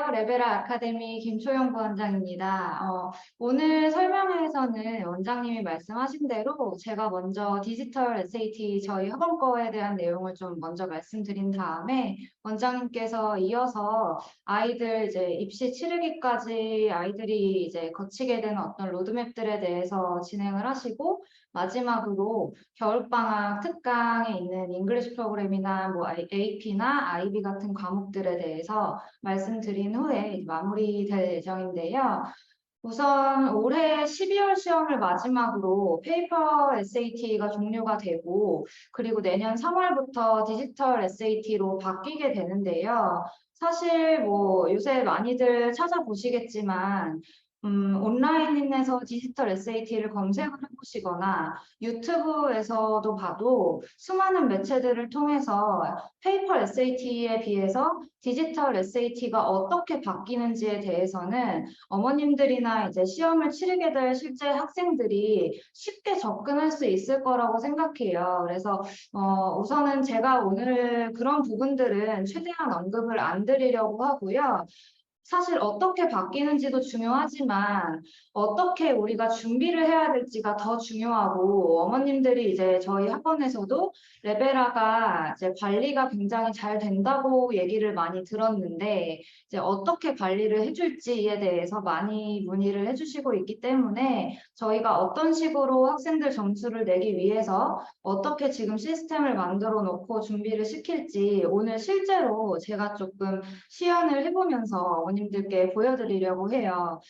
안녕하세요. 레베라 아카데미 김초영 부원장입니다. 오늘 설명회에서는 원장님이 말씀하신 대로 제가 먼저 디지털 SAT 저희 학원 거에 대한 내용을 좀 먼저 말씀드린 다음에 원장님께서 이어서 아이들 이제 입시 치르기까지 아이들이 이제 거치게 되는 어떤 로드맵들에 대해서 진행을 하시고 마지막으로 겨울방학 특강에 있는 잉글리시 프로그램이나 뭐 AP나 IB 같은 과목들에 대해서 말씀드린 후에 마무리될 예정인데요. 우선 올해 12월 시험을 마지막으로 페이퍼 SAT가 종료가 되고 그리고 내년 3월부터 디지털 SAT로 바뀌게 되는데요. 사실 뭐 요새 많이들 찾아보시겠지만 온라인에서 디지털 SAT를 검색을 해보시거나 유튜브에서도 봐도 수많은 매체들을 통해서 페이퍼 SAT에 비해서 디지털 SAT가 어떻게 바뀌는지에 대해서는 어머님들이나 이제 시험을 치르게 될 실제 학생들이 쉽게 접근할 수 있을 거라고 생각해요. 그래서 우선은 제가 오늘 그런 부분들은 최대한 언급을 안 드리려고 하고요. 사실 어떻게 바뀌는지도 중요하지만 어떻게 우리가 준비를 해야 될지가 더 중요하고 어머님들이 이제 저희 학원에서도 레베라가 이제 관리가 굉장히 잘 된다고 얘기를 많이 들었는데 이제 어떻게 관리를 해줄지에 대해서 많이 문의를 해주시고 있기 때문에 저희가 어떤 식으로 학생들 점수를 내기 위해서 어떻게 지금 시스템을 만들어 놓고 준비를 시킬지 오늘 실제로 제가 조금 시연을 해보면서 어머님들께 보여드리려고 해요.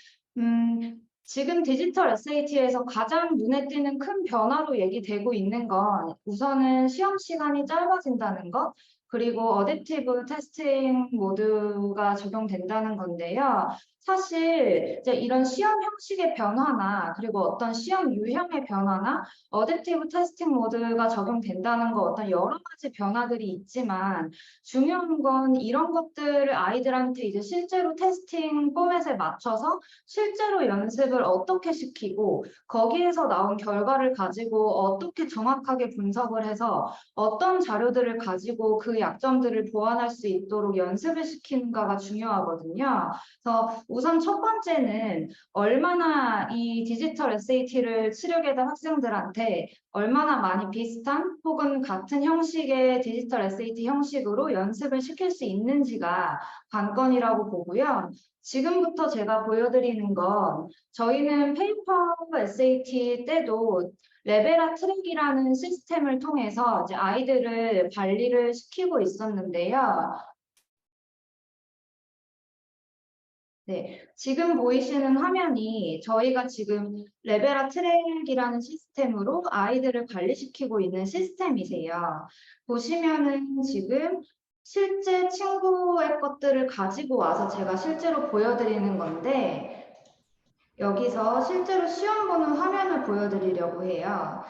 지금 디지털 SAT에서 가장 눈에 띄는 큰 변화로 얘기되고 있는 건 우선은 시험 시간이 짧아진다는 것, 그리고 어댑티브 테스팅 모드가 적용된다는 건데요. 사실 이제 이런 시험 형식의 변화나 그리고 어떤 시험 유형의 변화나 어댑티브 테스팅 모드가 적용된다는 거 어떤 여러 가지 변화들이 있지만 중요한 건 이런 것들을 아이들한테 이제 실제로 테스팅 포맷에 맞춰서 실제로 연습을 어떻게 시키고 거기에서 나온 결과를 가지고 어떻게 정확하게 분석을 해서 어떤 자료들을 가지고 그 약점들을 보완할 수 있도록 연습을 시키는가가 중요하거든요. 그래서 우선 첫 번째는 얼마나 이 디지털 SAT를 치르게 된 학생들한테 얼마나 많이 비슷한 혹은 같은 형식의 디지털 SAT 형식으로 연습을 시킬 수 있는지가 관건이라고 보고요. 지금부터 제가 보여드리는 건 저희는 페이퍼 SAT 때도 레베라 트랙이라는 시스템을 통해서 이제 아이들을 관리를 시키고 있었는데요. 네, 지금 보이시는 화면이 저희가 지금 레베라 트랙이라는 시스템으로 아이들을 관리시키고 있는 시스템이세요. 보시면은 지금 실제 친구의 것들을 가지고 와서 제가 실제로 보여드리는 건데 여기서 실제로 시험 보는 화면을 보여드리려고 해요.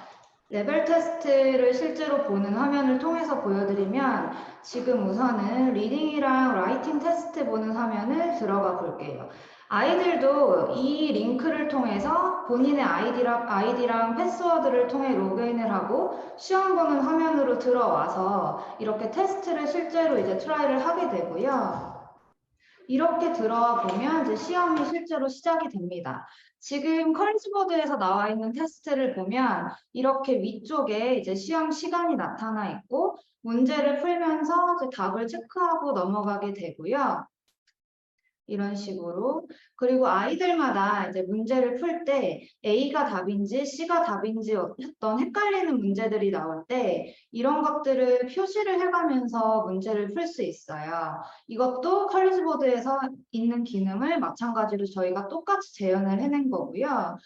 레벨 테스트를 실제로 보는 화면을 통해서 보여드리면 지금 우선은 리딩이랑 라이팅 테스트 보는 화면을 들어가 볼게요. 아이들도 이 링크를 통해서 본인의 아이디랑 패스워드를 통해 로그인을 하고 시험 보는 화면으로 들어와서 이렇게 테스트를 실제로 이제 트라이를 하게 되고요. 이렇게 들어와 보면 이제 시험이 실제로 시작이 됩니다. 지금 컬리지보드에서 나와 있는 테스트를 보면 이렇게 위쪽에 이제 시험 시간이 나타나 있고 문제를 풀면서 이제 답을 체크하고 넘어가게 되고요. 이런 식으로. 그리고 아이들마다 이제 문제를 풀 때 A가 답인지 C가 답인지 어떤 헷갈리는 문제들이 나올 때 이런 것들을 표시를 해가면서 문제를 풀 수 있어요. 이것도 컬리지보드에서 있는 기능을 마찬가지로 저희가 똑같이 재현을 해낸 거고요.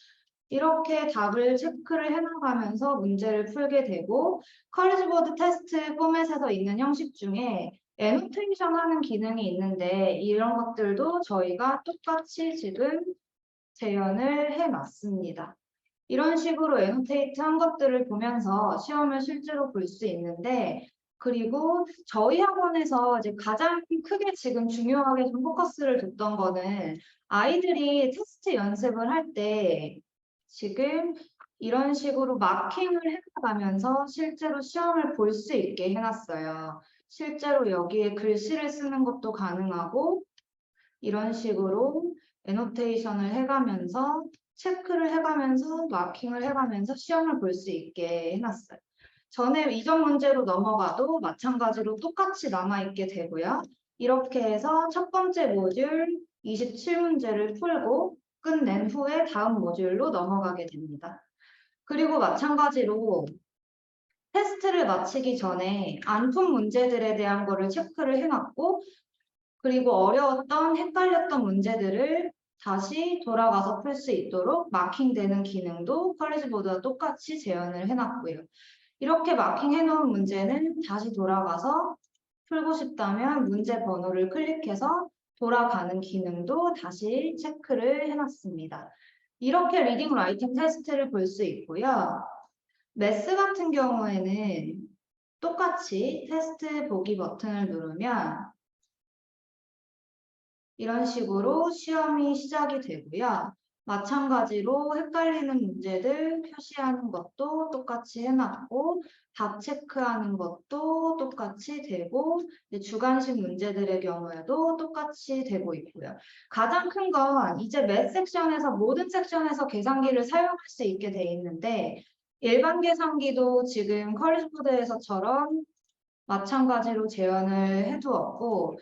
이렇게 답을 체크를 해나가면서 문제를 풀게 되고 컬리지보드 테스트 포맷에서 있는 형식 중에 애노테이션 하는 기능이 있는데 이런 것들도 저희가 똑같이 지금 재현을 해놨습니다. 이런 식으로 애노테이트 한 것들을 보면서 시험을 실제로 볼 수 있는데 그리고 저희 학원에서 이제 가장 크게 지금 중요하게 좀 포커스를 뒀던 거는 아이들이 테스트 연습을 할 때 지금 이런 식으로 마킹을 해나가면서 실제로 시험을 볼 수 있게 해놨어요. 실제로 여기에 글씨를 쓰는 것도 가능하고 이런 식으로 애노테이션을 해가면서 체크를 해가면서 마킹을 해가면서 시험을 볼 수 있게 해놨어요. 전에 이전 문제로 넘어가도 마찬가지로 똑같이 남아있게 되고요. 이렇게 해서 첫 번째 모듈 27문제를 풀고 끝낸 후에 다음 모듈로 넘어가게 됩니다. 그리고 마찬가지로 테스트를 마치기 전에 안 푼 문제들에 대한 거를 체크를 해놨고 그리고 어려웠던 헷갈렸던 문제들을 다시 돌아가서 풀 수 있도록 마킹되는 기능도 컬리지보드와 똑같이 재현을 해놨고요. 이렇게 마킹해놓은 문제는 다시 돌아가서 풀고 싶다면 문제 번호를 클릭해서 돌아가는 기능도 다시 체크를 해놨습니다. 이렇게 리딩 라이팅 테스트를 볼 수 있고요. 매스 같은 경우에는 똑같이 테스트 보기 버튼을 누르면 이런 식으로 시험이 시작이 되고요. 마찬가지로 헷갈리는 문제들 표시하는 것도 똑같이 해놨고 답 체크하는 것도 똑같이 되고 주관식 문제들의 경우에도 똑같이 되고 있고요. 가장 큰 건 이제 매 섹션에서 모든 섹션에서 계산기를 사용할 수 있게 돼 있는데 일반 계산기도 지금 컬리지보드에서처럼 마찬가지로 재현을 해두었고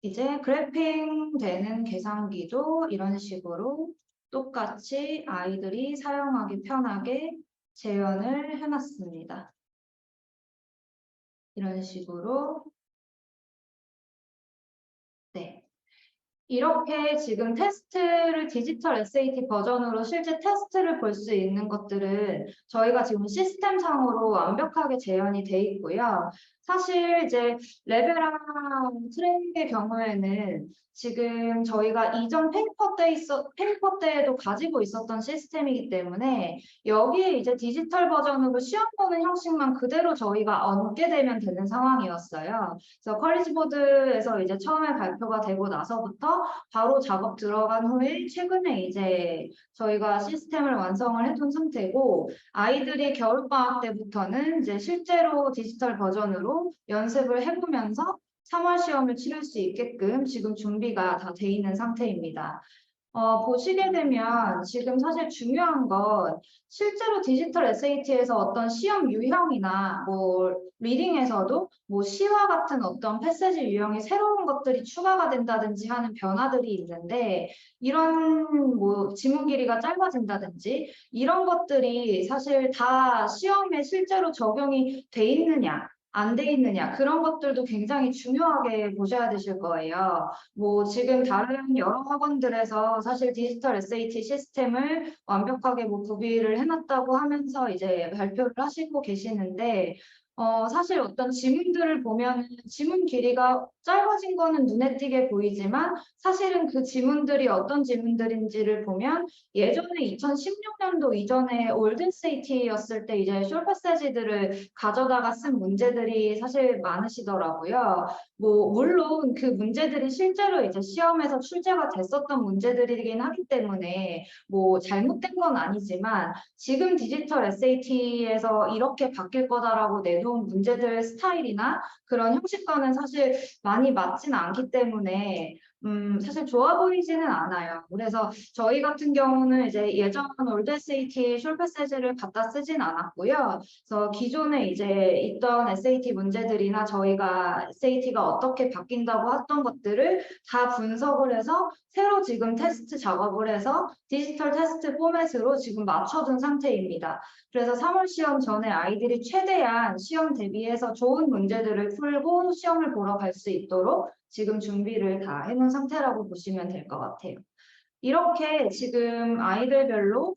이제 그래핑 되는 계산기도 이런 식으로 똑같이 아이들이 사용하기 편하게 재현을 해놨습니다. 이런 식으로 네. 이렇게 지금 테스트를 디지털 SAT 버전으로 실제 테스트를 볼 수 있는 것들은 저희가 지금 시스템상으로 완벽하게 재현이 돼 있고요. 사실 이제 레벨랑 트레이닝의 경우에는 지금 저희가 이전 페이퍼 때에도 가지고 있었던 시스템이기 때문에 여기에 이제 디지털 버전으로 시험 보는 형식만 그대로 저희가 얹게 되면 되는 상황이었어요. 그래서 컬리지보드에서 이제 처음에 발표가 되고 나서부터 바로 작업 들어간 후에 최근에 이제 저희가 시스템을 완성을 해둔 상태고 아이들이 겨울방학 때부터는 이제 실제로 디지털 버전으로 연습을 해보면서 3월 시험을 치를 수 있게끔 지금 준비가 다 돼 있는 상태입니다. 보시게 되면 지금 사실 중요한 건 실제로 디지털 SAT에서 어떤 시험 유형이나 뭐 리딩에서도 뭐 시와 같은 어떤 패세지 유형이 새로운 것들이 추가가 된다든지 하는 변화들이 있는데 이런 뭐 지문 길이가 짧아진다든지 이런 것들이 사실 다 시험에 실제로 적용이 돼 있느냐 안 돼 있느냐 그런 것들도 굉장히 중요하게 보셔야 되실 거예요. 뭐 지금 다른 여러 학원들에서 사실 디지털 SAT 시스템을 완벽하게 뭐 구비를 해놨다고 하면서 이제 발표를 하시고 계시는데 사실 어떤 지문들을 보면 지문 길이가 짧아진 거는 눈에 띄게 보이지만 사실은 그 지문들이 어떤 지문들인지를 보면 예전에 2016년도 이전에 올드 SAT였을 때 이제 숄 패세지들을 가져다가 쓴 문제들이 사실 많으시더라고요. 뭐 물론 그 문제들이 실제로 이제 시험에서 출제가 됐었던 문제들이긴 하기 때문에 뭐 잘못된 건 아니지만 지금 디지털 SAT에서 이렇게 바뀔 거다라고 내놓은 문제들 스타일이나 그런 형식과는 사실 많이 맞지는 않기 때문에 사실 좋아 보이지는 않아요. 그래서 저희 같은 경우는 이제 예전 올드 SAT 숄 패세지를 갖다 쓰진 않았고요. 그래서 기존에 이제 있던 SAT 문제들이나 저희가 SAT가 어떻게 바뀐다고 했던 것들을 다 분석을 해서 새로 지금 테스트 작업을 해서 디지털 테스트 포맷으로 지금 맞춰둔 상태입니다. 그래서 3월 시험 전에 아이들이 최대한 시험 대비해서 좋은 문제들을 풀고 시험을 보러 갈 수 있도록 지금 준비를 다 해놓은 상태라고 보시면 될 것 같아요. 이렇게 지금 아이들별로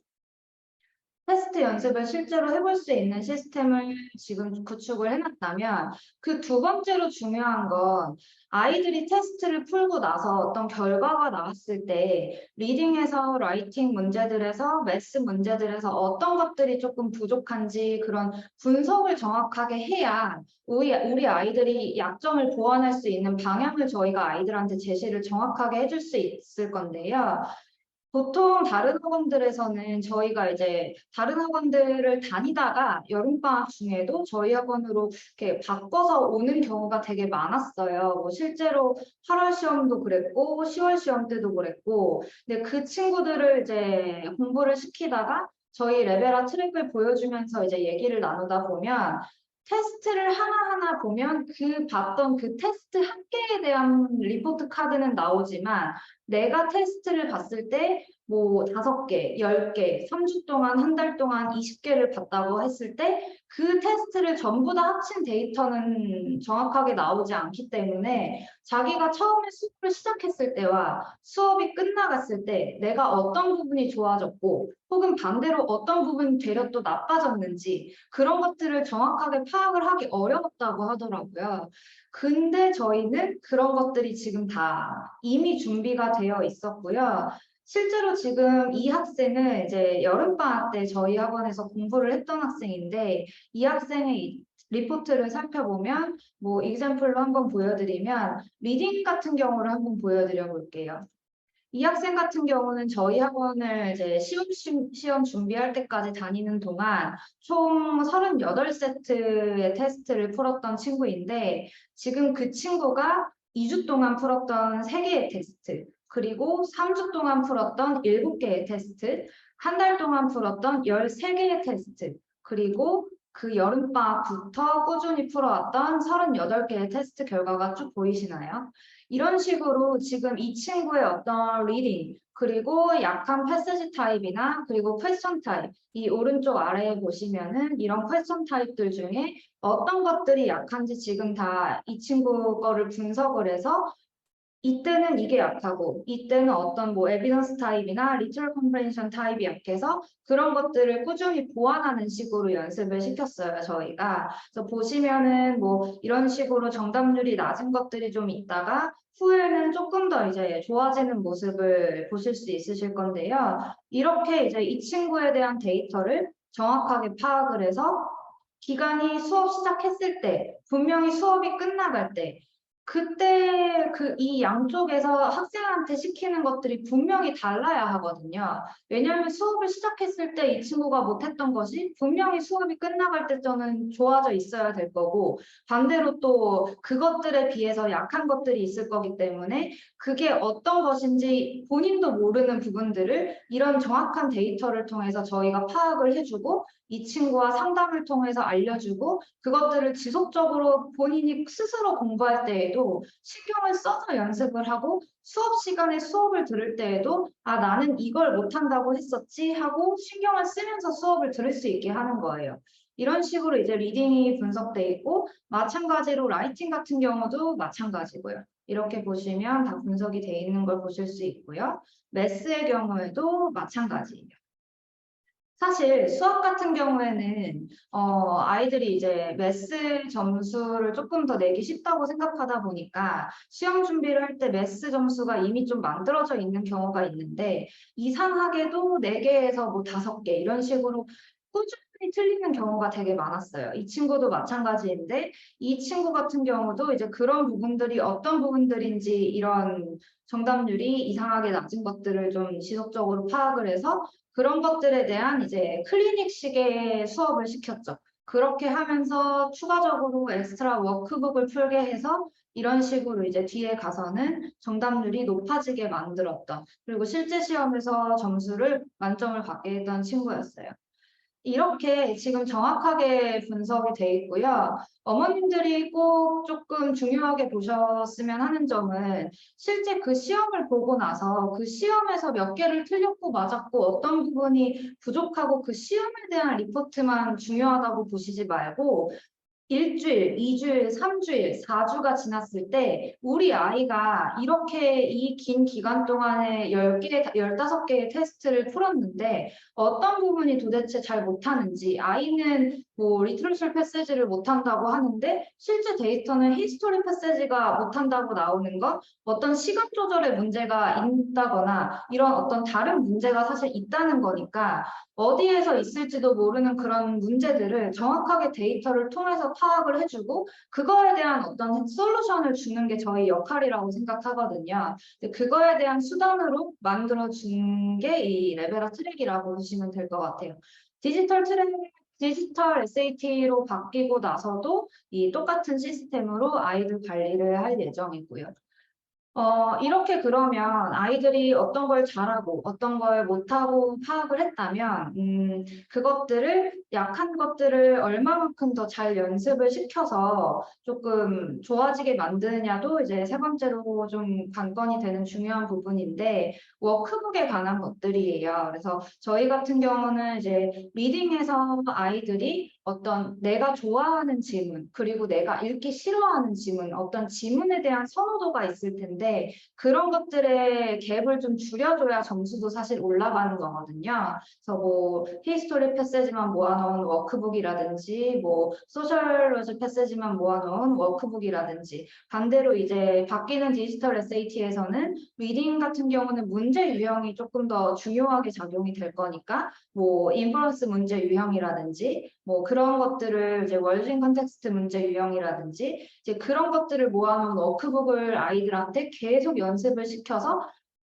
테스트 연습을 실제로 해볼 수 있는 시스템을 지금 구축을 해놨다면 그 두 번째로 중요한 건 아이들이 테스트를 풀고 나서 어떤 결과가 나왔을 때 리딩에서 라이팅 문제들에서 매스 문제들에서 어떤 것들이 조금 부족한지 그런 분석을 정확하게 해야 우리 아이들이 약점을 보완할 수 있는 방향을 저희가 아이들한테 제시를 정확하게 해줄 수 있을 건데요. 보통 다른 학원들에서는 저희가 이제 다른 학원들을 다니다가 여름방학 중에도 저희 학원으로 이렇게 바꿔서 오는 경우가 되게 많았어요. 뭐 실제로 8월 시험도 그랬고, 10월 시험 때도 그랬고, 근데 그 친구들을 이제 공부를 시키다가 저희 레벨화 트랙을 보여주면서 이제 얘기를 나누다 보면 테스트를 하나하나 보면 그 봤던 그 테스트 한 개에 대한 리포트 카드는 나오지만 내가 테스트를 봤을 때 뭐 5개, 10개, 3주 동안, 한 달 동안 20개를 봤다고 했을 때 그 테스트를 전부 다 합친 데이터는 정확하게 나오지 않기 때문에 자기가 처음에 수업을 시작했을 때와 수업이 끝나갔을 때 내가 어떤 부분이 좋아졌고 혹은 반대로 어떤 부분이 되려 또 나빠졌는지 그런 것들을 정확하게 파악을 하기 어려웠다고 하더라고요. 근데 저희는 그런 것들이 지금 다 이미 준비가 되어 있었고요. 실제로 지금 이 학생은 이제 여름방학 때 저희 학원에서 공부를 했던 학생인데 이 학생의 리포트를 살펴보면 뭐 example로 한번 보여드리면 리딩 같은 경우를 한번 보여드려 볼게요. 이 학생 같은 경우는 저희 학원을 이제 시험 준비할 때까지 다니는 동안 총 38세트의 테스트를 풀었던 친구인데 지금 그 친구가 2주 동안 풀었던 3개의 테스트, 그리고 3주 동안 풀었던 7개의 테스트, 한 달 동안 풀었던 13개의 테스트, 그리고 그 여름방학부터 꾸준히 풀어왔던 38개의 테스트 결과가 쭉 보이시나요? 이런 식으로 지금 이 친구의 어떤 리딩, 그리고 약한 패시지 타입이나 그리고 퀘스천 타입, 이 오른쪽 아래에 보시면은 이런 퀘스천 타입들 중에 어떤 것들이 약한지 지금 다 이 친구 거를 분석을 해서 이때는 이게 약하고 이때는 어떤 뭐 에비던스 타입이나 리처럴 컴프레hen션 타입이 약해서 그런 것들을 꾸준히 보완하는 식으로 연습을 시켰어요, 저희가. 그래서 보시면은 뭐 이런 식으로 정답률이 낮은 것들이 좀 있다가 후에는 조금 더 이제 좋아지는 모습을 보실 수 있으실 건데요. 이렇게 이제 이 친구에 대한 데이터를 정확하게 파악을 해서 기간이 수업 시작했을 때, 분명히 수업이 끝나갈 때, 그때 그 이 양쪽에서 학생한테 시키는 것들이 분명히 달라야 하거든요. 왜냐하면 수업을 시작했을 때 이 친구가 못했던 것이 분명히 수업이 끝나갈 때쯤은 좋아져 있어야 될 거고 반대로 또 그것들에 비해서 약한 것들이 있을 거기 때문에 그게 어떤 것인지 본인도 모르는 부분들을 이런 정확한 데이터를 통해서 저희가 파악을 해주고 이 친구와 상담을 통해서 알려주고 그것들을 지속적으로 본인이 스스로 공부할 때에도 신경을 써서 연습을 하고 수업 시간에 수업을 들을 때에도 아, 나는 이걸 못한다고 했었지 하고 신경을 쓰면서 수업을 들을 수 있게 하는 거예요. 이런 식으로 이제 리딩이 분석돼 있고 마찬가지로 라이팅 같은 경우도 마찬가지고요. 이렇게 보시면 다 분석이 돼 있는 걸 보실 수 있고요. 매스의 경우에도 마찬가지예요. 사실 수학 같은 경우에는 아이들이 이제 매스 점수를 조금 더 내기 쉽다고 생각하다 보니까 시험 준비를 할 때 매스 점수가 이미 좀 만들어져 있는 경우가 있는데 이상하게도 4개에서 뭐 5개 이런 식으로 꾸준히 틀리는 경우가 되게 많았어요. 이 친구도 마찬가지인데 이 친구 같은 경우도 이제 그런 부분들이 어떤 부분들인지 이런 정답률이 이상하게 낮은 것들을 좀 지속적으로 파악을 해서 그런 것들에 대한 이제 클리닉식의 수업을 시켰죠. 그렇게 하면서 추가적으로 엑스트라 워크북을 풀게 해서 이런 식으로 이제 뒤에 가서는 정답률이 높아지게 만들었던 그리고 실제 시험에서 점수를 만점을 받게 했던 친구였어요. 이렇게 지금 정확하게 분석이 돼 있고요. 어머님들이 꼭 조금 중요하게 보셨으면 하는 점은 실제 그 시험을 보고 나서 그 시험에서 몇 개를 틀렸고 맞았고 어떤 부분이 부족하고 그 시험에 대한 리포트만 중요하다고 보시지 말고 일주일, 2주일, 3주일, 4주가 지났을 때 우리 아이가 이렇게 이 긴 기간 동안에 10개, 15개의 테스트를 풀었는데 어떤 부분이 도대체 잘 못하는지 아이는 뭐 리트러처 패세지를 못한다고 하는데 실제 데이터는 히스토리 패세지가 못한다고 나오는 건 어떤 시간 조절의 문제가 있다거나 이런 어떤 다른 문제가 사실 있다는 거니까 어디에서 있을지도 모르는 그런 문제들을 정확하게 데이터를 통해서 파악을 해주고 그거에 대한 어떤 솔루션을 주는 게 저희 역할이라고 생각하거든요. 그거에 대한 수단으로 만들어준 게 이 레벨업 트랙이라고 보시면 될 것 같아요. 디지털 트랙, 디지털 SAT로 바뀌고 나서도 이 똑같은 시스템으로 아이들 관리를 할 예정이고요. 이렇게 그러면 아이들이 어떤 걸 잘하고 어떤 걸 못하고 파악을 했다면, 그것들을, 약한 것들을 얼마만큼 더 잘 연습을 시켜서 조금 좋아지게 만드느냐도 이제 세 번째로 좀 관건이 되는 중요한 부분인데, 워크북에 관한 것들이에요. 그래서 저희 같은 경우는 이제 리딩에서 아이들이 어떤 내가 좋아하는 지문, 그리고 내가 읽기 싫어하는 지문, 어떤 지문에 대한 선호도가 있을 텐데 그런 것들의 갭을 좀 줄여줘야 점수도 사실 올라가는 거거든요. 그래서 뭐 히스토리 패세지만 모아놓은 워크북이라든지 뭐 소셜로지 패세지만 모아놓은 워크북이라든지 반대로 이제 바뀌는 디지털 SAT에서는 리딩 같은 경우는 문제 유형이 조금 더 중요하게 작용이 될 거니까 뭐 인퍼런스 문제 유형이라든지 뭐 그런 것들을 이제 월드인 컨텍스트 문제 유형이라든지 이제 그런 것들을 모아놓은 워크북을 아이들한테 계속 연습을 시켜서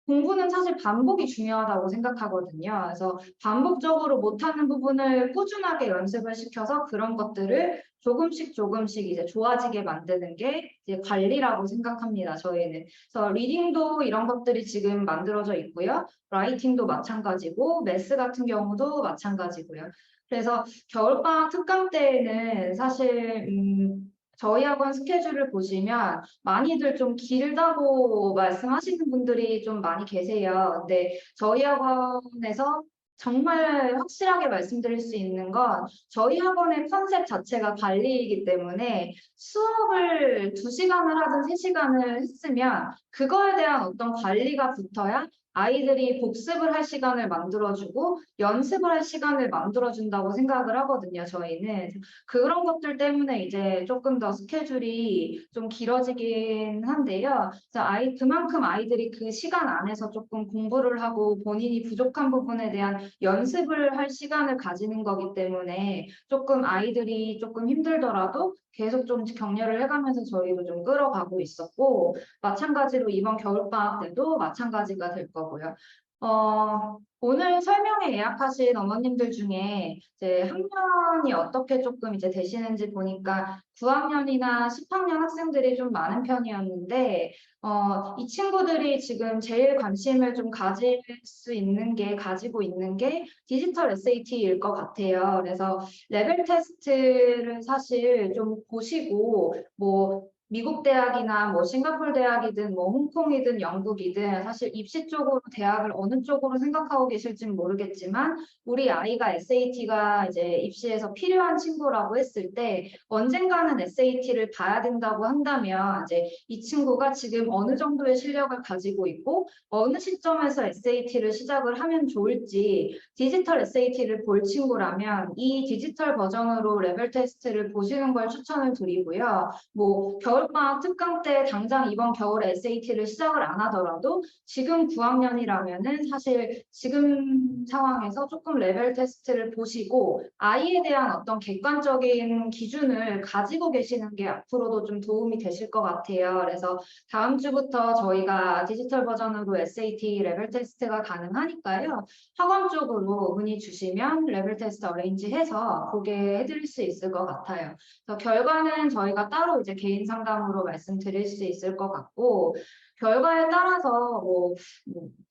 공부는 사실 반복이 중요하다고 생각하거든요. 그래서 반복적으로 못하는 부분을 꾸준하게 연습을 시켜서 그런 것들을 조금씩 조금씩 이제 좋아지게 만드는 게 이제 관리라고 생각합니다. 저희는. 그래서 리딩도 이런 것들이 지금 만들어져 있고요. 라이팅도 마찬가지고, 매스 같은 경우도 마찬가지고요. 그래서 겨울방학 특강 때에는 사실 저희 학원 스케줄을 보시면 많이들 좀 길다고 말씀하시는 분들이 좀 많이 계세요. 근데 저희 학원에서 정말 확실하게 말씀드릴 수 있는 건 저희 학원의 컨셉 자체가 관리이기 때문에 수업을 2시간을 하든 3시간을 했으면 그거에 대한 어떤 관리가 붙어야 아이들이 복습을 할 시간을 만들어주고 연습을 할 시간을 만들어준다고 생각을 하거든요, 저희는. 그런 것들 때문에 이제 조금 더 스케줄이 좀 길어지긴 한데요. 그래서 그만큼 아이들이 그 시간 안에서 조금 공부를 하고 본인이 부족한 부분에 대한 연습을 할 시간을 가지는 거기 때문에 조금 아이들이 조금 힘들더라도 계속 좀 격려를 해가면서 저희도 좀 끌어가고 있었고, 마찬가지로 이번 겨울방학 때도 마찬가지가 될 거고요. 오늘 설명회 예약하신 어머님들 중에 이제 학년이 어떻게 조금 이제 되시는지 보니까 9학년이나 10학년 학생들이 좀 많은 편이었는데, 이 친구들이 지금 제일 관심을 좀 가지고 있는 게 디지털 SAT일 것 같아요. 그래서 레벨 테스트를 사실 좀 보시고, 뭐, 미국 대학이나 뭐 싱가포르 대학이든 뭐 홍콩이든 영국이든 사실 입시 쪽으로 대학을 어느 쪽으로 생각하고 계실지는 모르겠지만 우리 아이가 SAT가 이제 입시에서 필요한 친구라고 했을 때 언젠가는 SAT를 봐야 된다고 한다면 이제 이 친구가 지금 어느 정도의 실력을 가지고 있고 어느 시점에서 SAT를 시작을 하면 좋을지 디지털 SAT를 볼 친구라면 이 디지털 버전으로 레벨 테스트를 보시는 걸 추천을 드리고요. 뭐 겨울방학 특강 때 당장 이번 겨울에 SAT를 시작을 안 하더라도 지금 9학년이라면은 사실 지금 상황에서 조금 레벨 테스트를 보시고 아이에 대한 어떤 객관적인 기준을 가지고 계시는 게 앞으로도 좀 도움이 되실 것 같아요. 그래서 다음 주부터 저희가 디지털 버전으로 SAT 레벨 테스트가 가능하니까요. 학원 쪽으로 문의 주시면 레벨 테스트 어레인지해서 보게 해드릴 수 있을 것 같아요. 그래서 결과는 저희가 따로 이제 개인 상담으로 말씀드릴 수 있을 것 같고, 결과에 따라서 뭐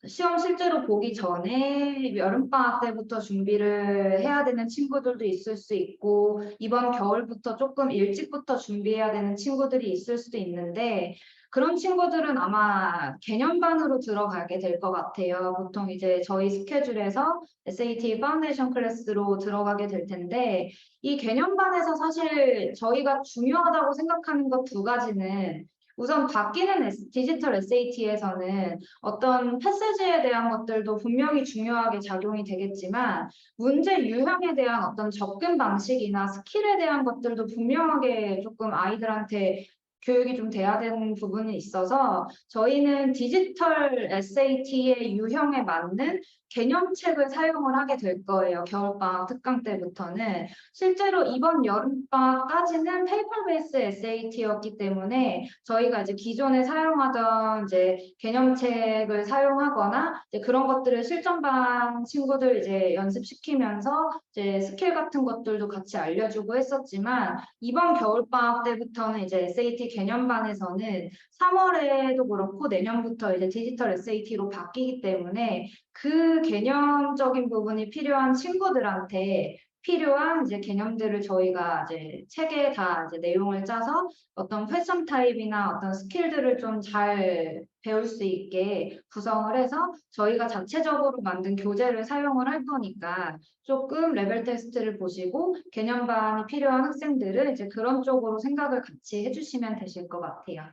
시험 실제로 보기 전에 여름방학 때부터 준비를 해야 되는 친구들도 있을 수 있고, 이번 겨울부터 조금 일찍부터 준비해야 되는 친구들이 있을 수도 있는데, 그런 친구들은 아마 개념반으로 들어가게 될 것 같아요. 보통 이제 저희 스케줄에서 SAT 파운데이션 클래스로 들어가게 될 텐데, 이 개념반에서 사실 저희가 중요하다고 생각하는 것 2가지는 우선 바뀌는 디지털 SAT에서는 어떤 패세지에 대한 것들도 분명히 중요하게 작용이 되겠지만 문제 유형에 대한 어떤 접근 방식이나 스킬에 대한 것들도 분명하게 조금 아이들한테 교육이 좀 돼야 되는 부분이 있어서 저희는 디지털 SAT의 유형에 맞는 개념책을 사용을 하게 될 거예요. 겨울방학 특강 때부터는. 실제로 이번 여름방학까지는 페이퍼 베이스 SAT였기 때문에 저희가 이제 기존에 사용하던 이제 개념책을 사용하거나 이제 그런 것들을 실전반 친구들 이제 연습시키면서 이제 스킬 같은 것들도 같이 알려주고 했었지만 이번 겨울방학 때부터는 이제 SAT 개념반에서는 3월에도 그렇고 내년부터 이제 디지털 SAT로 바뀌기 때문에 그 개념적인 부분이 필요한 친구들한테 필요한 이제 개념들을 저희가 이제 책에 다 이제 내용을 짜서 어떤 퀘스천 타입이나 어떤 스킬들을 좀 잘 배울 수 있게 구성을 해서 저희가 자체적으로 만든 교재를 사용을 할 거니까 조금 레벨 테스트를 보시고 개념반이 필요한 학생들은 이제 그런 쪽으로 생각을 같이 해주시면 되실 것 같아요.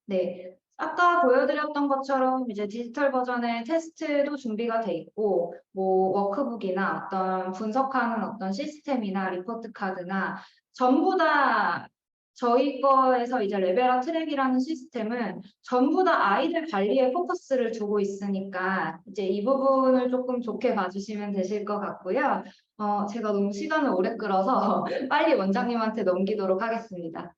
네. 아까 보여드렸던 것처럼 이제 디지털 버전의 테스트도 준비가 돼 있고, 뭐 워크북이나 어떤 분석하는 어떤 시스템이나 리포트 카드나 전부 다 저희 거에서 이제 레벨업 트랙이라는 시스템은 전부 다 아이들 관리에 포커스를 두고 있으니까 이제 이 부분을 조금 좋게 봐주시면 되실 것 같고요. 제가 너무 시간을 오래 끌어서 빨리 원장님한테 넘기도록 하겠습니다.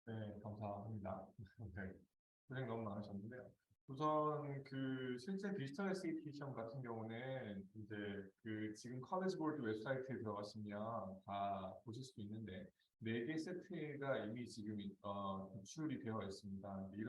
네, 감사합니다. 네, 고생 너무 많으셨는데요. 우선 그 실제 디지털 SAT 시험 같은 경우는 이제 그 지금 커리지 보드 웹사이트에 들어가시면 다 보실 수 있는데 4개 세트가 이미 지금 유출이 되어 있습니다. 이런